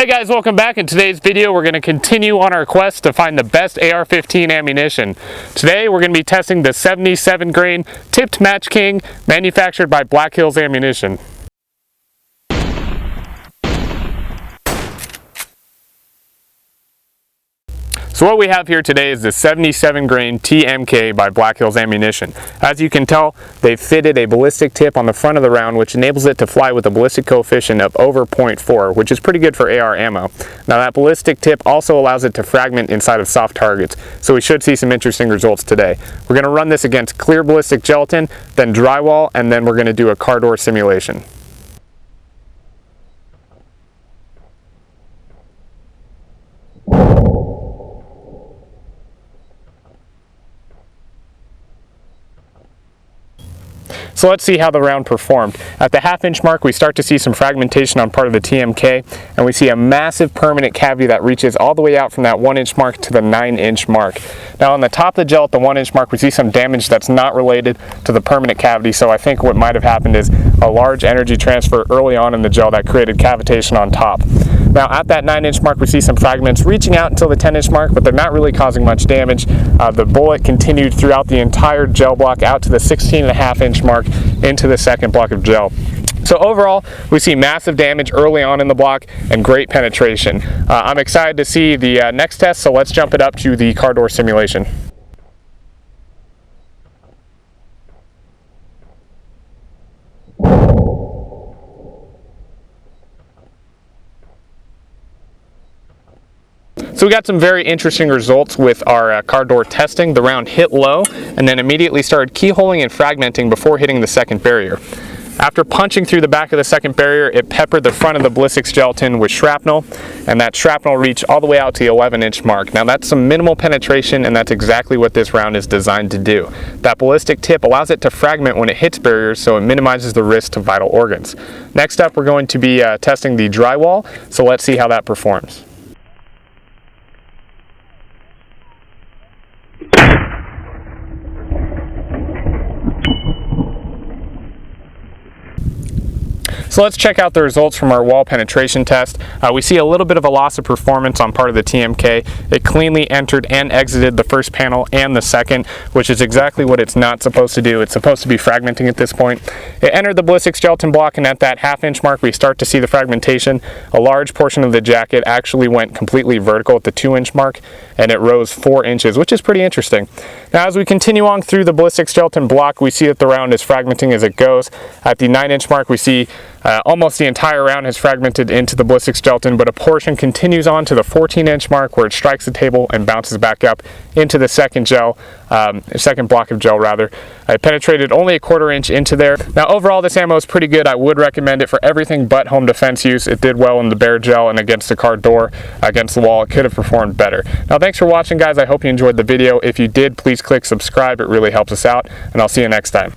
Hey guys, welcome back. In today's video we're going to continue on our quest to find the best AR-15 ammunition. Today we're going to be testing the 77 grain tipped Match King manufactured by Black Hills Ammunition. So what we have here today is the 77 grain TMK by Black Hills Ammunition. As you can tell, they've fitted a ballistic tip on the front of the round, which enables it to fly with a ballistic coefficient of over 0.4, which is pretty good for AR ammo. Now that ballistic tip also allows it to fragment inside of soft targets, so we should see some interesting results today. We're going to run this against clear ballistic gelatin, then drywall, and then we're going to do a car door simulation. So let's see how the round performed. At the half-inch mark, we start to see some fragmentation on part of the TMK, and we see a massive permanent cavity that reaches all the way out from that 1-inch mark to the 9-inch mark. Now on the top of the gel at the 1-inch mark, we see some damage that's not related to the permanent cavity, so I think what might have happened is a large energy transfer early on in the gel that created cavitation on top. Now at that 9-inch mark, we see some fragments reaching out until the 10-inch mark, but they're not really causing much damage. The bullet continued throughout the entire gel block out to the 16.5-inch mark into the second block of gel. So overall, we see massive damage early on in the block and great penetration. I'm excited to see the next test, so let's jump it up to the car door simulation. So we got some very interesting results with our car door testing. The round hit low and then immediately started keyholing and fragmenting before hitting the second barrier. After punching through the back of the second barrier, it peppered the front of the ballistics gelatin with shrapnel, and that shrapnel reached all the way out to the 11-inch mark. Now that's some minimal penetration, and that's exactly what this round is designed to do. That ballistic tip allows it to fragment when it hits barriers, so it minimizes the risk to vital organs. Next up, we're going to be testing the drywall, so let's see how that performs. So let's check out the results from our wall penetration test. We see a little bit of a loss of performance on part of the TMK. It cleanly entered and exited the first panel and the second, which is exactly what it's not supposed to do. It's supposed to be fragmenting at this point. It entered the ballistics gelatin block, and at that half-inch mark we start to see the fragmentation. A large portion of the jacket actually went completely vertical at the 2-inch mark, and it rose 4 inches, which is pretty interesting. Now as we continue on through the ballistics gelatin block, we see that the round is fragmenting as it goes. At the 9-inch mark, we see almost the entire round has fragmented into the ballistics gelatin, but a portion continues on to the 14-inch mark where it strikes the table and bounces back up into the second block of gel rather. I penetrated only a 1/4 inch into there. Now overall this ammo is pretty good. I would recommend it for everything but home defense use. It did well in the bare gel and against the car door, against the wall. It could have performed better. Now thanks for watching guys. I hope you enjoyed the video. If you did, please click subscribe. It really helps us out, and I'll see you next time.